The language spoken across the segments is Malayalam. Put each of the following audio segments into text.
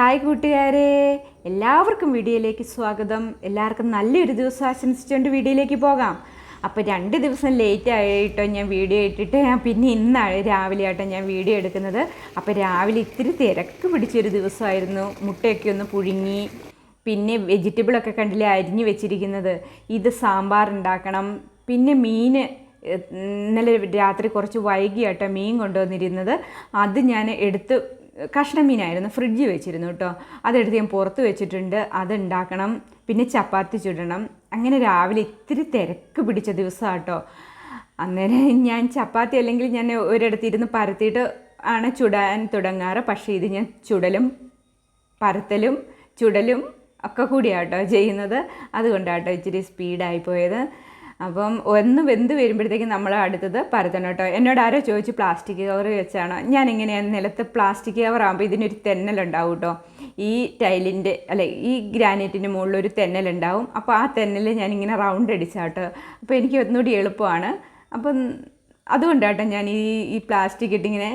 ഹായ് കൂട്ടുകാരെ, എല്ലാവർക്കും വീഡിയോയിലേക്ക് സ്വാഗതം. എല്ലാവർക്കും നല്ലൊരു ദിവസം ആശംസിച്ചുകൊണ്ട് വീഡിയോയിലേക്ക് പോകാം. അപ്പോൾ 2 ദിവസം ലേറ്റ് ആയിട്ടോ ഞാൻ വീഡിയോ ഇട്ടിട്ട്, പിന്നെ ഇന്നാണ് രാവിലെ ആയിട്ടോ ഞാൻ വീഡിയോ എടുക്കുന്നത്. അപ്പോൾ രാവിലെ ഇത്തിരി തിരക്ക് പിടിച്ചൊരു ദിവസമായിരുന്നു. മുട്ടയൊക്കെ ഒന്ന് പുഴുങ്ങി, പിന്നെ വെജിറ്റബിളൊക്കെ കണ്ടില്ലേ അരിഞ്ഞു വെച്ചിരിക്കുന്നത്. ഇത് സാമ്പാർ ഉണ്ടാക്കണം. പിന്നെ മീൻ ഇന്നലെ രാത്രി കുറച്ച് വൈകിയാട്ടോ മീൻ കൊണ്ടുവന്നിരുന്നത്. അത് ഞാൻ എടുത്ത്, കഷ്ണം മീനായിരുന്നു, ഫ്രിഡ്ജിൽ വെച്ചിരുന്നു കേട്ടോ. അതെടുത്ത് ഞാൻ പുറത്ത് വെച്ചിട്ടുണ്ട്. അതുണ്ടാക്കണം. പിന്നെ ചപ്പാത്തി ചുടണം. അങ്ങനെ രാവിലെ ഇത്തിരി തിരക്ക് പിടിച്ച ദിവസമാണ് കേട്ടോ. അന്നേരം ഞാൻ ചപ്പാത്തി അല്ലെങ്കിൽ ഞാൻ ഒരിടത്ത് ഇരുന്ന് പരത്തിയിട്ട് ആണ് ചുടാൻ തുടങ്ങാറ്. പക്ഷേ ഇത് ഞാൻ ചുടലും പരത്തലും ചുടലും ഒക്കെ കൂടിയാട്ടോ ചെയ്യുന്നത്. അതുകൊണ്ടാട്ടോ ഇച്ചിരി സ്പീഡായി പോയത്. അപ്പം ഒന്ന് വെന്ത് വരുമ്പോഴത്തേക്കും നമ്മൾ അടുത്തത് പരത്തണം കേട്ടോ. എന്നോട് ആരോ ചോദിച്ചു പ്ലാസ്റ്റിക് കവർ വെച്ചാണോ. ഞാനിങ്ങനെയാണ്, നിലത്ത് പ്ലാസ്റ്റിക് കവർ ആകുമ്പോൾ ഇതിനൊരു തെന്നലുണ്ടാവും കേട്ടോ. ഈ ടൈലിൻ്റെ ഈ ഗ്രാനൈറ്റിൻ്റെ മുകളിലൊരു തെന്നലുണ്ടാവും. അപ്പോൾ ആ തെന്നൽ ഞാനിങ്ങനെ റൗണ്ട് അടിച്ചാട്ടോ. അപ്പോൾ എനിക്ക് ഒന്നുകൂടി എളുപ്പമാണ്. അപ്പം അതുകൊണ്ടാട്ടോ ഞാൻ ഈ പ്ലാസ്റ്റിക് ഇട്ടിങ്ങനെ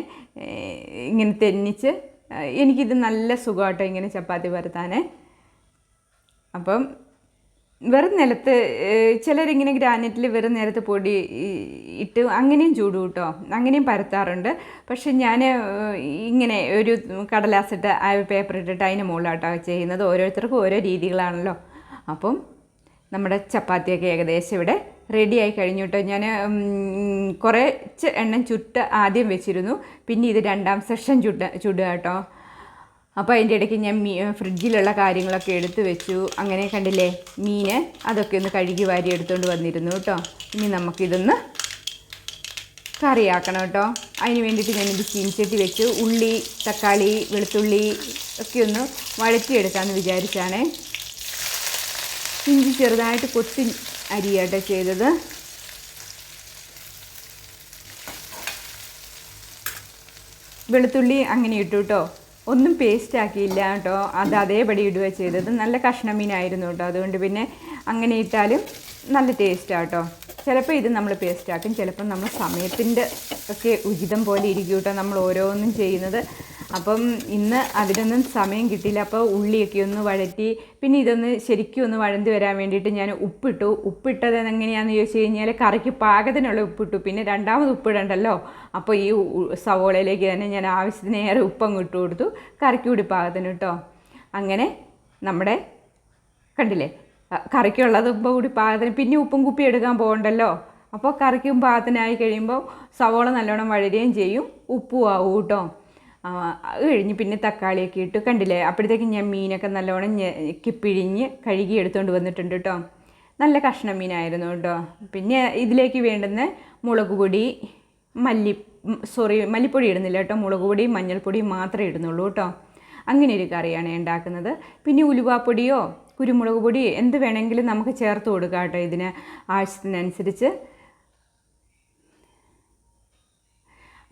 തെന്നിച്ച്, എനിക്കിത് നല്ല സുഖമാട്ടോ ഇങ്ങനെ ചപ്പാത്തി പരത്താനേ. അപ്പം വെറും നിലത്ത് ചിലരിങ്ങനെ ഗ്രാനൈറ്റിൽ വെറും നിലത്ത് പൊടി ഇട്ട് അങ്ങനെയും ചൂടും കേട്ടോ, അങ്ങനെയും പരത്താറുണ്ട്. പക്ഷെ ഞാൻ ഇങ്ങനെ ഒരു കടലാസിട്ട് പേപ്പർ ഇട്ടിട്ട് അതിന് മുകളിലാട്ടോ ചെയ്യുന്നത്. ഓരോരുത്തർക്കും ഓരോ രീതികളാണല്ലോ. അപ്പം നമ്മുടെ ചപ്പാത്തിയൊക്കെ ഏകദേശം ഇവിടെ റെഡിയായി കഴിഞ്ഞു കേട്ടോ. ഞാൻ കുറച്ച് എണ്ണം ചുട്ട് ആദ്യം വെച്ചിരുന്നു. പിന്നെ ഇത് 2ാം സെഷൻ ചുടുക കേട്ടോ. അപ്പോൾ അതിൻ്റെ ഇടയ്ക്ക് ഞാൻ ഫ്രിഡ്ജിലുള്ള കാര്യങ്ങളൊക്കെ എടുത്ത് വെച്ചു. അങ്ങനെ കണ്ടില്ലേ മീൻ, അതൊക്കെ ഒന്ന് കഴുകി വാരി എടുത്തുകൊണ്ട് വന്നിരുന്നു കേട്ടോ. ഇനി നമുക്കിതൊന്ന് കറിയാക്കണം കേട്ടോ. അതിന് വേണ്ടിയിട്ട് ഞാനിത് ചീനിച്ചട്ടി വെച്ചു. ഉള്ളി, തക്കാളി, വെളുത്തുള്ളി ഒക്കെ ഒന്ന് വഴറ്റിയെടുക്കാമെന്ന് വിചാരിച്ചാണേ. ഇഞ്ചി ചെറുതായിട്ട് കൊത്തി അരിയാട്ടോ ചെയ്തത്. വെളുത്തുള്ളി അങ്ങനെ ഇട്ടു കേട്ടോ. ഒന്നും പേസ്റ്റ് ആക്കിയില്ല കേട്ടോ. അത് അതേപടി ഇടുക ചെയ്തത്. നല്ല കഷ്ണം മീനായിരുന്നു കേട്ടോ. അതുകൊണ്ട് പിന്നെ അങ്ങനെ ഇട്ടാലും നല്ല ടേസ്റ്റാണ് കേട്ടോ. ചിലപ്പോൾ ഇത് നമ്മൾ പേസ്റ്റ് ആക്കും, ചിലപ്പം നമ്മൾ സമയത്തിൻ്റെ ഒക്കെ ഉചിതം പോലെ ഇരിക്കും കേട്ടോ നമ്മൾ ഓരോന്നും ചെയ്യുന്നത്. അപ്പം ഇന്ന് അതിനൊന്നും സമയം കിട്ടിയില്ല. അപ്പോൾ ഉള്ളിയൊക്കെ ഒന്ന് വഴറ്റി, പിന്നെ ഇതൊന്ന് ശരിക്കും ഒന്ന് വഴണ്ടി വരാൻ വേണ്ടിയിട്ട് ഞാൻ ഉപ്പിട്ടു. ഉപ്പിട്ടത് എങ്ങനെയാണെന്ന് ചോദിച്ചു കഴിഞ്ഞാൽ കറിക്ക് പാകത്തിനുള്ള ഉപ്പിട്ടു. പിന്നെ 2ാമത് ഉപ്പിടണ്ടല്ലോ. അപ്പോൾ ഈ സവോളയിലേക്ക് തന്നെ ഞാൻ ആവശ്യത്തിനേറെ ഉപ്പങ്ങ് ഇട്ട് കൊടുത്തു, കറിക്ക് കൂടി പാകത്തിന് കേട്ടോ. അങ്ങനെ നമ്മുടെ കണ്ടില്ലേ കറിക്കുള്ളത് ഉപ്പ് കൂടി പാകത്തിന്. പിന്നെ ഉപ്പും കുപ്പി എടുക്കാൻ പോകണ്ടല്ലോ. അപ്പോൾ കറിക്കും പാകത്തിനായി കഴിയുമ്പോൾ സവോള നല്ലോണം വഴരുകയും ചെയ്യും, ഉപ്പും ആവും കേട്ടോ. അത് കഴിഞ്ഞ് പിന്നെ തക്കാളിയൊക്കെ ഇട്ട് കണ്ടില്ലേ. അപ്പോഴത്തേക്കും ഞാൻ മീനൊക്കെ നല്ലോണം പിഴിഞ്ഞ് കഴുകി എടുത്തുകൊണ്ട് വന്നിട്ടുണ്ട് കേട്ടോ. നല്ല കഷ്ണം മീനായിരുന്നു കേട്ടോ. പിന്നെ ഇതിലേക്ക് വേണ്ടുന്ന മുളക് പൊടി, മല്ലിപ്പൊടി ഇടുന്നില്ല കേട്ടോ. മുളക് പൊടിയും മഞ്ഞൾപ്പൊടിയും മാത്രമേ ഇടുന്നുള്ളൂ കേട്ടോ. അങ്ങനെ ഒരു കറിയാണ് ഉണ്ടാക്കുന്നത്. പിന്നെ ഉലുവാപ്പൊടിയോ കുരുമുളക് പൊടിയോ എന്ത് വേണമെങ്കിലും നമുക്ക് ചേർത്ത് കൊടുക്കാം കേട്ടോ ഇതിന് ആവശ്യത്തിനനുസരിച്ച്.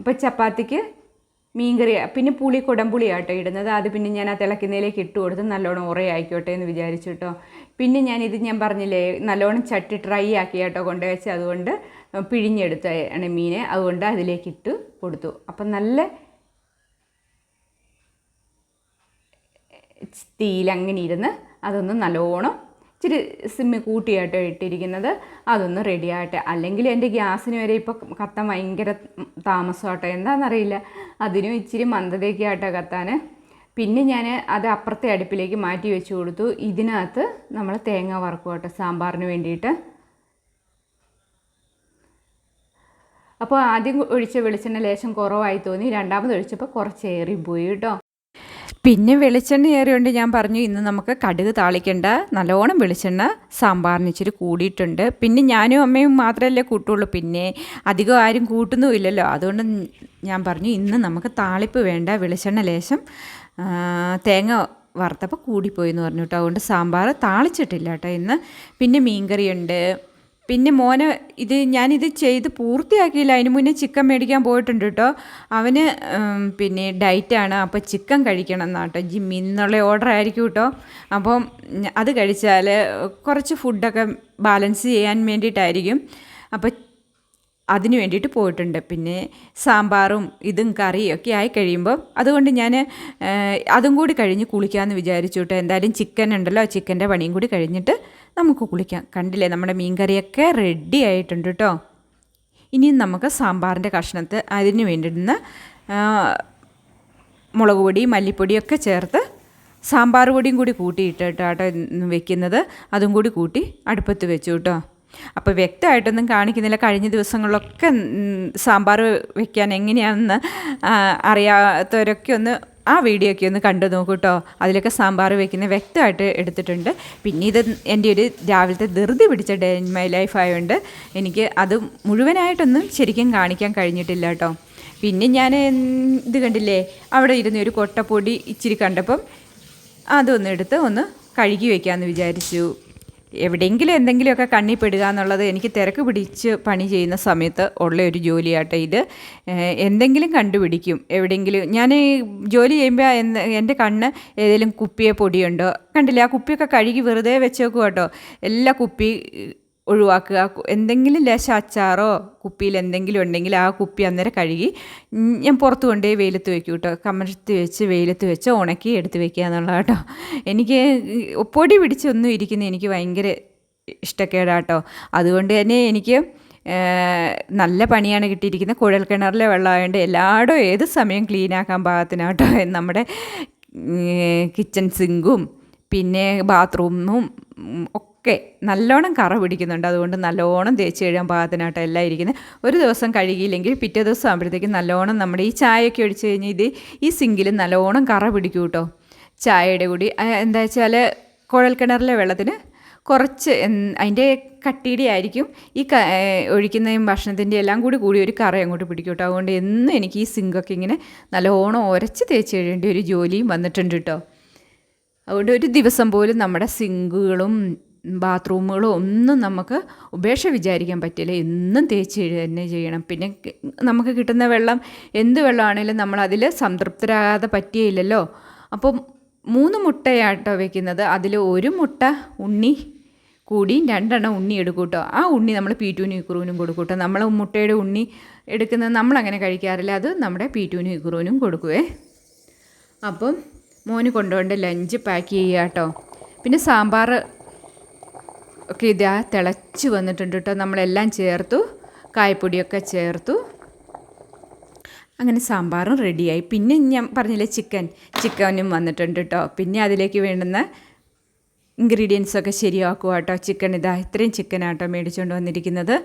അപ്പോൾ ചപ്പാത്തിക്ക് മീൻകറി, പിന്നെ കുടംപുളിയാട്ടോ ഇടുന്നത്. അത് പിന്നെ ഞാൻ ആ തിളയ്ക്കുന്നതിലേക്ക് ഇട്ട് കൊടുത്ത് നല്ലോണം ഉറയായിക്കോട്ടെ എന്ന് വിചാരിച്ചു കേട്ടോ. പിന്നെ ഞാൻ പറഞ്ഞില്ലേ നല്ലോണം ചട്ടി ഡ്രൈ ആക്കി കേട്ടോ കൊണ്ടുവച്ച്. അതുകൊണ്ട് പിഴിഞ്ഞെടുത്താണ് മീൻ, അതുകൊണ്ട് അതിലേക്ക് ഇട്ട് കൊടുത്തു. അപ്പം നല്ല തീയിലങ്ങനെ ഇരുന്ന് അതൊന്ന് നല്ലോണം ഇച്ചിരി സിമ്മി കൂട്ടിയാട്ടോ ഇട്ടിരിക്കുന്നത്. അതൊന്ന് റെഡി ആകട്ടെ. അല്ലെങ്കിൽ എൻ്റെ ഗ്യാസിന് വരെ ഇപ്പോൾ കത്താൻ ഭയങ്കര താമസമാട്ടോ. എന്താണെന്നറിയില്ല, അതിനും ഇച്ചിരി മന്ദതയൊക്കെ ആട്ടോ കത്താൻ. പിന്നെ ഞാൻ അത് അപ്പുറത്തെ അടുപ്പിലേക്ക് മാറ്റി വെച്ച് കൊടുത്തു. ഇതിനകത്ത് നമ്മൾ തേങ്ങ വറുക്കും കേട്ടോ സാമ്പാറിന് വേണ്ടിയിട്ട്. അപ്പോൾ ആദ്യം ഒഴിച്ച വെളിച്ചെണ്ണ ലേശം കുറവായി തോന്നി. 2ാമത് ഒഴിച്ചപ്പോൾ കുറച്ച് ഏറി പോയി കേട്ടോ. പിന്നെ വെളിച്ചെണ്ണ ഏറിയുണ്ട്. ഞാൻ പറഞ്ഞു ഇന്ന് നമുക്ക് കടുക് താളിക്കേണ്ട, നല്ലോണം വെളിച്ചെണ്ണ സാമ്പാറിന് ഇച്ചിരി കൂടിയിട്ടുണ്ട്. പിന്നെ ഞാനും അമ്മയും മാത്രമല്ലേ കൂട്ടുള്ളൂ, പിന്നെ അധികം ആരും കൂട്ടുന്നുമില്ലല്ലോ. അതുകൊണ്ട് ഞാൻ പറഞ്ഞു ഇന്ന് നമുക്ക് താളിപ്പ് വേണ്ട, വെളിച്ചെണ്ണ ലേശം തേങ്ങ വറുത്തപ്പോൾ കൂടിപ്പോയി എന്ന് പറഞ്ഞു കേട്ടോ. അതുകൊണ്ട് സാമ്പാർ താളിച്ചിട്ടില്ല കേട്ടോ ഇന്ന്. പിന്നെ മീൻകറിയുണ്ട്. പിന്നെ മോന് ഞാനിത് ചെയ്ത് പൂർത്തിയാക്കിയില്ല. അതിന് മുന്നേ ചിക്കൻ മേടിക്കാൻ പോയിട്ടുണ്ട് കേട്ടോ. അവന് പിന്നെ ഡയറ്റാണ്, അപ്പോൾ ചിക്കൻ കഴിക്കണം എന്നാട്ടോ. ജിമ്മിൽ നിന്നുള്ള ഓർഡർ ആയിരിക്കും കേട്ടോ. അപ്പം അത് കഴിച്ചാൽ കുറച്ച് ഫുഡൊക്കെ ബാലൻസ് ചെയ്യാൻ വേണ്ടിയിട്ടായിരിക്കും. അപ്പോൾ അതിന് വേണ്ടിയിട്ട് പോയിട്ടുണ്ട്. പിന്നെ സാമ്പാറും ഇതും കറിയും ഒക്കെ ആയി കഴിയുമ്പോൾ അതുകൊണ്ട് ഞാൻ അതും കൂടി കഴിഞ്ഞ് കുളിക്കാമെന്ന് വിചാരിച്ചു കേട്ടോ. എന്തായാലും ചിക്കൻ ഉണ്ടല്ലോ, ചിക്കൻ്റെ പണിയും കൂടി കഴിഞ്ഞിട്ട് നമുക്ക് കുളിക്കാം. കണ്ടില്ലേ, നമ്മുടെ മീൻ കറിയൊക്കെ റെഡി ആയിട്ടുണ്ട് കേട്ടോ. ഇനിയും നമുക്ക് സാമ്പാറിൻ്റെ കഷ്ണത്ത് അതിന് വേണ്ടിയിരുന്ന മുളക് പൊടി മല്ലിപ്പൊടിയൊക്കെ ചേർത്ത് സാമ്പാർ പൊടിയും കൂടി കൂട്ടിയിട്ടാട്ടോ വെക്കുന്നത്. അതും കൂടി കൂട്ടി അടുപ്പത്ത് വെച്ചു കേട്ടോ. അപ്പോൾ വ്യക്തമായിട്ടൊന്നും കാണിക്കുന്നില്ല. കഴിഞ്ഞ ദിവസങ്ങളിലൊക്കെ സാമ്പാർ വെക്കാൻ എങ്ങനെയാണെന്ന് അറിയാത്തവരൊക്കെ ഒന്ന് ആ വീഡിയോ ഒക്കെ ഒന്ന് കണ്ടു നോക്കൂ കേട്ടോ. അതിലൊക്കെ സാമ്പാർ വെക്കുന്നത് വ്യക്തമായിട്ട് എടുത്തിട്ടുണ്ട്. പിന്നെ ഇത് എൻ്റെ ഒരു രാവിലത്തെ ധൃതി പിടിച്ച ഡേ ഇൻ മൈ ലൈഫ് ആയതുകൊണ്ട് എനിക്ക് അത് മുഴുവനായിട്ടൊന്നും ശരിക്കും കാണിക്കാൻ കഴിഞ്ഞിട്ടില്ല കേട്ടോ. പിന്നെ ഞാൻ ഇത് കണ്ടില്ലേ, അവിടെ ഇരുന്ന് ഒരു കൊട്ടപ്പൊടി ഇച്ചിരി കണ്ടപ്പം അതൊന്ന് എടുത്ത് ഒന്ന് കഴുകി വയ്ക്കാമെന്ന് വിചാരിച്ചു. എവിടെയെങ്കിലും എന്തെങ്കിലുമൊക്കെ കണ്ണിൽ പെടുക എന്നുള്ളത് എനിക്ക് തിരക്ക് പിടിച്ച് പണി ചെയ്യുന്ന സമയത്ത് ഉള്ള ഒരു ജോലിയാട്ടെ ഇത്. എന്തെങ്കിലും കണ്ടുപിടിക്കും എവിടെയെങ്കിലും. ഞാൻ ജോലി ചെയ്യുമ്പോൾ എൻ്റെ കണ്ണ് ഏതെങ്കിലും കുപ്പിയെ പൊടിയുണ്ടോ കണ്ടില്ലേ, ആ കുപ്പിയൊക്കെ കഴുകി വെറുതെ വെച്ചേക്കും കേട്ടോ. എല്ലാ കുപ്പി ഒഴിവാക്കുക. എന്തെങ്കിലും ലേശം അച്ചാറോ കുപ്പിയിൽ എന്തെങ്കിലും ഉണ്ടെങ്കിൽ ആ കുപ്പി അന്നേരം കഴുകി ഞാൻ പുറത്ത് കൊണ്ടുപോയി വെയിലത്ത് വെക്കും കേട്ടോ. കമഴ്ത്തി വെച്ച് വെയിലത്ത് വെച്ച് ഉണക്കി എടുത്ത് വെക്കുക എന്നുള്ളത് കേട്ടോ. എനിക്ക് പൊടി പിടിച്ചൊന്നും ഇരിക്കുന്നത് എനിക്ക് ഭയങ്കര ഇഷ്ടക്കേടാട്ടോ. അതുകൊണ്ട് തന്നെ എനിക്ക് നല്ല പണിയാണ് കിട്ടിയിരിക്കുന്നത്. കുഴൽ കിണറിലെ വെള്ളമായതുകൊണ്ട് എല്ലായിടും ഏത് സമയം ക്ലീനാക്കാൻ പാകത്തിനാട്ടോ. നമ്മുടെ കിച്ചൺ സിങ്കും പിന്നെ ബാത്റൂമും ഒക്കെ നല്ലോണം കറ പിടിക്കുന്നുണ്ട്. അതുകൊണ്ട് നല്ലോണം തേച്ച് കഴിയാൻ പാകത്തിനായിട്ട് എല്ലാം ഇരിക്കുന്നത്. ഒരു ദിവസം കഴുകിയില്ലെങ്കിൽ പിറ്റേ ദിവസം ആകുമ്പോഴത്തേക്കും നല്ലോണം നമ്മുടെ ഈ ചായയൊക്കെ ഒഴിച്ച് കഴിഞ്ഞാൽ ഈ സിങ്കിൽ നല്ലോണം കറ പിടിക്കും കേട്ടോ. ചായയുടെ കൂടി എന്താ വെച്ചാൽ കുഴൽ കിണറിലെ വെള്ളത്തിന് കുറച്ച് അതിൻ്റെ കട്ടിയുടെ ആയിരിക്കും ഈ ഒഴിക്കുന്നതും ഭക്ഷണത്തിൻ്റെ എല്ലാം കൂടി ഒരു കറ അങ്ങോട്ട് പിടിക്കും കേട്ടോ. അതുകൊണ്ട് എന്നും എനിക്ക് ഈ സിങ്കൊക്കെ ഇങ്ങനെ നല്ലോണം ഉരച്ച് തേച്ച് കഴിയേണ്ട ഒരു ജോലിയും വന്നിട്ടുണ്ട് കേട്ടോ. അതുകൊണ്ട് ഒരു ദിവസം പോലും നമ്മുടെ സിങ്കുകളും ബാത്റൂമുകളും ഒന്നും നമുക്ക് ഉപേക്ഷ വിചാരിക്കാൻ പറ്റില്ല. എന്നും തേച്ച് തന്നെ ചെയ്യണം. പിന്നെ നമുക്ക് കിട്ടുന്ന വെള്ളം എന്ത് വെള്ളമാണെങ്കിലും നമ്മളതിൽ സംതൃപ്തരാകാതെ പറ്റിയില്ലല്ലോ. അപ്പം 3 മുട്ടയാട്ടോ വെക്കുന്നത്. അതിൽ 1 മുട്ട ഉണ്ണി കൂടി 2 എണ്ണം ഉണ്ണി എടുക്കും കേട്ടോ. ആ ഉണ്ണി നമ്മൾ പീറ്റൂനും ഇക്കുറൂനും കൊടുക്കും കേട്ടോ. നമ്മൾ മുട്ടയുടെ ഉണ്ണി എടുക്കുന്നത് നമ്മളങ്ങനെ കഴിക്കാറില്ല. അത് നമ്മുടെ പീറ്റൂനും ഇക്കുറൂനും കൊടുക്കുവേ. അപ്പം മോന് കൊണ്ടുപോകേണ്ട ലഞ്ച് പാക്ക് ചെയ്യുക കേട്ടോ. പിന്നെ സാമ്പാർ ഒക്കെ ഇതാ തിളച്ച് വന്നിട്ടുണ്ട് കേട്ടോ. നമ്മളെല്ലാം ചേർത്തു, കായപ്പൊടിയൊക്കെ ചേർത്തു. അങ്ങനെ സാമ്പാറും റെഡിയായി. പിന്നെ ഞാൻ പറഞ്ഞില്ലേ ചിക്കനും വന്നിട്ടുണ്ട് കേട്ടോ. പിന്നെ അതിലേക്ക് വേണ്ടുന്ന ഇൻഗ്രീഡിയൻസൊക്കെ ശരിയാക്കുക കേട്ടോ. ചിക്കൻ ഇതാ ഇത്രയും ചിക്കനാട്ടോ മേടിച്ചുകൊണ്ട് വന്നിരിക്കുന്നത്.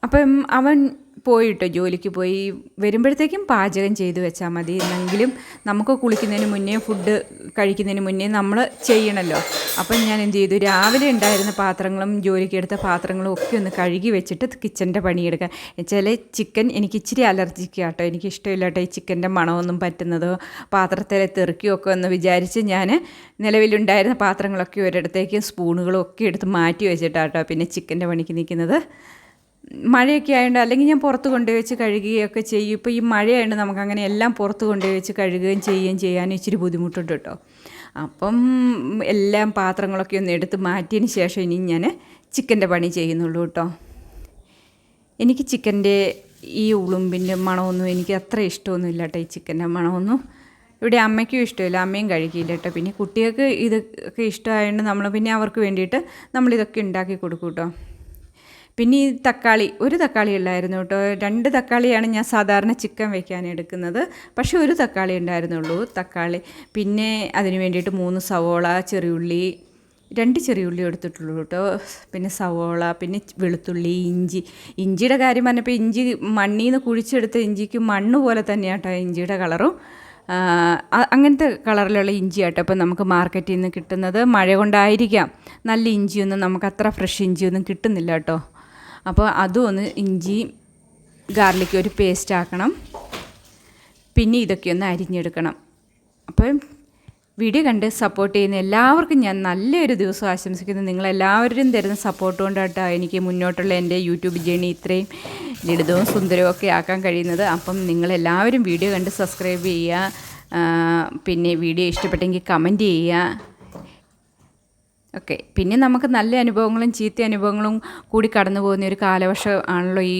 അപ്പം അവൻ പോയിട്ടോ, ജോലിക്ക് പോയി. വരുമ്പോഴത്തേക്കും പാചകം ചെയ്ത് വെച്ചാൽ മതി. എന്നെങ്കിലും നമുക്ക് കുളിക്കുന്നതിന് മുന്നേ ഫുഡ് കഴിക്കുന്നതിന് മുന്നേ നമ്മൾ ചെയ്യണമല്ലോ. അപ്പം ഞാൻ എന്ത് ചെയ്തു, രാവിലെ ഉണ്ടായിരുന്ന പാത്രങ്ങളും ജോലിക്ക് എടുത്ത പാത്രങ്ങളും ഒക്കെ ഒന്ന് കഴുകി വെച്ചിട്ട് കിച്ചൻ്റെ പണിയെടുക്കുക. ചില ചിക്കൻ എനിക്ക് ഇച്ചിരി അലർജിക്ക് കേട്ടോ. എനിക്ക് ഇഷ്ടമില്ല കേട്ടോ ഈ ചിക്കൻ്റെ മണമൊന്നും പറ്റുന്നതോ പാത്രത്തിലെ തെറുക്കിയൊക്കെ ഒന്ന് വിചാരിച്ച് ഞാൻ നിലവിലുണ്ടായിരുന്ന പാത്രങ്ങളൊക്കെ ഒരിടത്തേക്കും സ്പൂണുകളും ഒക്കെ എടുത്ത് മാറ്റി വെച്ചിട്ടാട്ടോ പിന്നെ ചിക്കൻ്റെ പണിക്ക് നിൽക്കുന്നത്. മഴയൊക്കെ ആയതുകൊണ്ട് അല്ലെങ്കിൽ ഞാൻ പുറത്ത് കൊണ്ടുപോയി വെച്ച് കഴുകുകയൊക്കെ ചെയ്യും. ഇപ്പോൾ ഈ മഴയായതുകൊണ്ട് നമുക്കങ്ങനെ എല്ലാം പുറത്ത് കൊണ്ടുപോയി വെച്ച് കഴുകുകയും ചെയ്യാനും ഇച്ചിരി ബുദ്ധിമുട്ടുണ്ട് കേട്ടോ. അപ്പം എല്ലാം പാത്രങ്ങളൊക്കെ ഒന്ന് എടുത്ത് മാറ്റിയതിന് ശേഷം ഇനി ഞാൻ ചിക്കൻ്റെ പണി ചെയ്യുന്നുള്ളൂ കേട്ടോ. എനിക്ക് ചിക്കൻ്റെ ഈ ഉളുമ്പിൻ്റെ മണമൊന്നും എനിക്ക് അത്ര ഇഷ്ടമൊന്നുമില്ല കേട്ടോ. ഈ ചിക്കൻ്റെ മണമൊന്നും ഇവിടെ അമ്മയ്ക്കും ഇഷ്ടമില്ല, അമ്മയും കഴിക്കില്ല കേട്ടോ. പിന്നെ കുട്ടികൾക്ക് ഇതൊക്കെ ഇഷ്ടമായതുകൊണ്ട് നമ്മൾ പിന്നെ അവർക്ക് വേണ്ടിയിട്ട് നമ്മളിതൊക്കെ ഉണ്ടാക്കി കൊടുക്കും കേട്ടോ. പിന്നെ ഈ ഒരു തക്കാളി ഉള്ളായിരുന്നു കേട്ടോ. 2 തക്കാളിയാണ് ഞാൻ സാധാരണ ചിക്കൻ വെക്കാൻ എടുക്കുന്നത്. പക്ഷേ 1 തക്കാളി ഉണ്ടായിരുന്നുള്ളൂ. തക്കാളി പിന്നെ അതിന് വേണ്ടിയിട്ട് 3 സവോള, ചെറിയുള്ളി 2 ചെറിയുള്ളി എടുത്തിട്ടുള്ളൂ കേട്ടോ. പിന്നെ സവോള, പിന്നെ വെളുത്തുള്ളി, ഇഞ്ചിയുടെ കാര്യം പറഞ്ഞപ്പോൾ ഇഞ്ചി മണ്ണിൽ നിന്ന് കുഴിച്ചെടുത്ത ഇഞ്ചിക്ക് മണ്ണ് പോലെ തന്നെയാണ് കേട്ടോ ഇഞ്ചിയുടെ കളറും. അങ്ങനത്തെ കളറിലുള്ള ഇഞ്ചി ആട്ടോ ഇപ്പം നമുക്ക് മാർക്കറ്റിൽ നിന്ന് കിട്ടുന്നത്. മഴ കൊണ്ടായിരിക്കാം നല്ല ഇഞ്ചിയൊന്നും നമുക്ക് അത്ര ഫ്രഷ് ഇഞ്ചിയൊന്നും കിട്ടുന്നില്ല കേട്ടോ. അപ്പോൾ അതും ഒന്ന് ഇഞ്ചി ഗാർലിക് ഒരു പേസ്റ്റ് ആക്കണം. പിന്നെ ഇതൊക്കെ ഒന്ന് അരിഞ്ഞെടുക്കണം. അപ്പം വീഡിയോ കണ്ട് സപ്പോർട്ട് ചെയ്യുന്ന എല്ലാവർക്കും ഞാൻ നല്ലൊരു ദിവസം ആശംസിക്കുന്നു. നിങ്ങളെല്ലാവരും തരുന്ന സപ്പോർട്ട് കൊണ്ടാട്ടോ എനിക്ക് മുന്നോട്ടുള്ള എൻ്റെ യൂട്യൂബ് ജേണി ഇത്രയും ലളിതവും സുന്ദരവും ഒക്കെ ആക്കാൻ കഴിയുന്നത്. അപ്പം നിങ്ങളെല്ലാവരും വീഡിയോ കണ്ട് സബ്സ്ക്രൈബ് ചെയ്യുക. പിന്നെ വീഡിയോ ഇഷ്ടപ്പെട്ടെങ്കിൽ കമൻറ്റ് ചെയ്യുക. ഓക്കെ. പിന്നെ നമുക്ക് നല്ല അനുഭവങ്ങളും ചീത്ത അനുഭവങ്ങളും കൂടി കടന്നു പോകുന്ന ഒരു കാലവർഷം ആണല്ലോ ഈ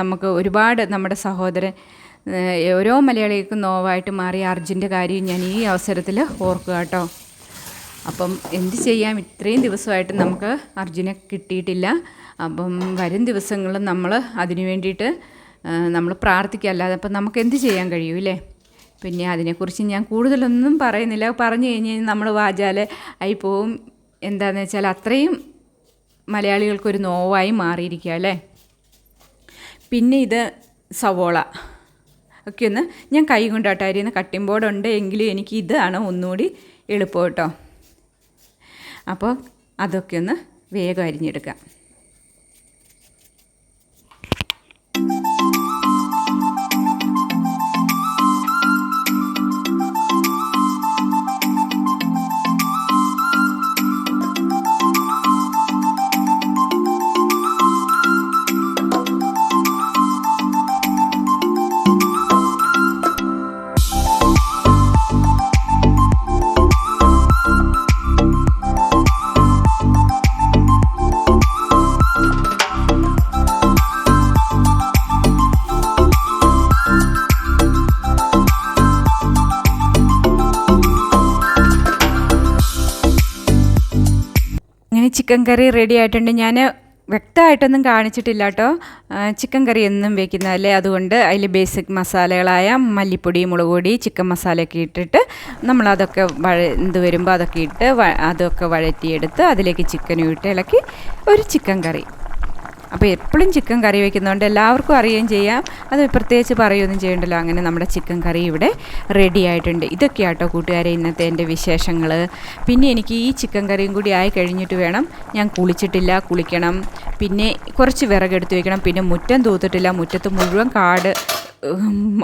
നമുക്ക് ഒരുപാട് നമ്മുടെ സഹോദരൻ ഓരോ മലയാളികൾക്കും നോവായിട്ട് മാറിയ അർജുൻ്റെ കാര്യം ഞാൻ ഈ അവസരത്തിൽ ഓർക്കുക കേട്ടോ. അപ്പം എന്ത് ചെയ്യാം, ഇത്രയും ദിവസമായിട്ട് നമുക്ക് അർജുനെ കിട്ടിയിട്ടില്ല. അപ്പം വരും ദിവസങ്ങളിൽ നമ്മൾ അതിനു വേണ്ടിയിട്ട് നമ്മൾ പ്രാർത്ഥിക്കുക, അല്ലാതെ അപ്പം നമുക്ക് എന്ത് ചെയ്യാൻ കഴിയൂല്ലേ. പിന്നെ അതിനെക്കുറിച്ച് ഞാൻ കൂടുതലൊന്നും പറയുന്നില്ല. പറഞ്ഞു കഴിഞ്ഞാൽ നമ്മൾ വാചാല് ആയി പോവും. എന്താണെന്ന് വെച്ചാൽ അത്രയും മലയാളികൾക്കൊരു നോവായി മാറിയിരിക്കുക അല്ലേ. പിന്നെ ഇത് സവോള ഒക്കെ ഒന്ന് ഞാൻ കൈ കൊണ്ടാട്ടായിരുന്നു. കട്ടിംഗ് ബോർഡ് ഉണ്ട് എങ്കിലും എനിക്ക് ഇതാണ് ഒന്നുകൂടി എളുപ്പം കേട്ടോ. അപ്പോൾ അതൊക്കെ ഒന്ന് വേഗം അരിഞ്ഞെടുക്കാം. ചിക്കൻ കറി റെഡി ആയിട്ടുണ്ട്. ഞാൻ വ്യക്തമായിട്ടൊന്നും കാണിച്ചിട്ടില്ല കേട്ടോ. ചിക്കൻ കറി എന്നും വെക്കുന്നതല്ലേ, അതുകൊണ്ട് അതിൽ ബേസിക് മസാലകളായ മല്ലിപ്പൊടി, മുളക് പൊടി, ചിക്കൻ മസാലയൊക്കെ ഇട്ടിട്ട് നമ്മളതൊക്കെ എന്ത് വരുമ്പോൾ അതൊക്കെ ഇട്ട് അതൊക്കെ വഴറ്റിയെടുത്ത് അതിലേക്ക് ചിക്കനും ഇട്ട് ഇളക്കി ഒരു ചിക്കൻ കറി. അപ്പോൾ എപ്പോഴും ചിക്കൻ കറി വയ്ക്കുന്നതുകൊണ്ട് എല്ലാവർക്കും അറിയുകയും ചെയ്യാം, അത് പ്രത്യേകിച്ച് പറയുകയൊന്നും ചെയ്യണ്ടല്ലോ. അങ്ങനെ നമ്മുടെ ചിക്കൻ കറി ഇവിടെ റെഡി ആയിട്ടുണ്ട്. ഇതൊക്കെയാട്ടോ കൂട്ടുകാരെ ഇന്നത്തെ എൻ്റെ വിശേഷങ്ങൾ. പിന്നെ എനിക്ക് ഈ ചിക്കൻ കറിയും കൂടി ആയി കഴിഞ്ഞിട്ട് വേണം, ഞാൻ കുളിച്ചിട്ടില്ല, കുളിക്കണം. പിന്നെ കുറച്ച് വിറകെടുത്ത് വയ്ക്കണം. പിന്നെ മുറ്റം തൂത്തിട്ടില്ല, മുറ്റത്ത് മുഴുവൻ കാട്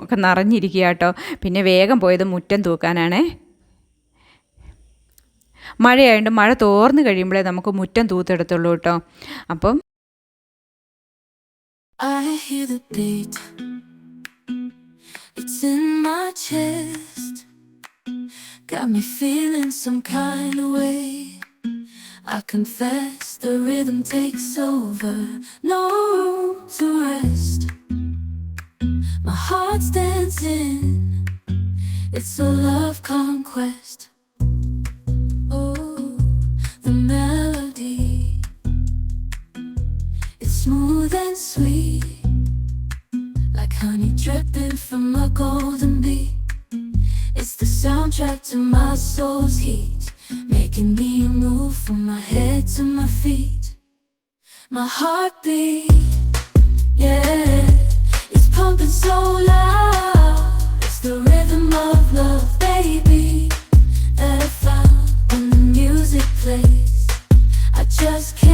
ഒക്കെ നിറഞ്ഞിരിക്കുക കേട്ടോ. പിന്നെ വേഗം പോയത് മുറ്റം തൂക്കാനാണേ. മഴയായതുകൊണ്ട് മഴ തോർന്ന് കഴിയുമ്പോഴേ നമുക്ക് മുറ്റം തൂത്തെടുത്തുള്ളൂ കേട്ടോ. അപ്പം I hear the beat, it's in my chest, got me feeling some kind of way. I confess the rhythm takes over, no room to rest. My heart's dancing, it's a love conquest. Oh, the melody, it's smooth and sweet, like honey dripping from a golden bee. It's the soundtrack to my soul's heat, making me move from my head to my feet. My heartbeat, yeah, it's pumping so loud. It's the rhythm of love, baby, that I found when the music plays. I just can't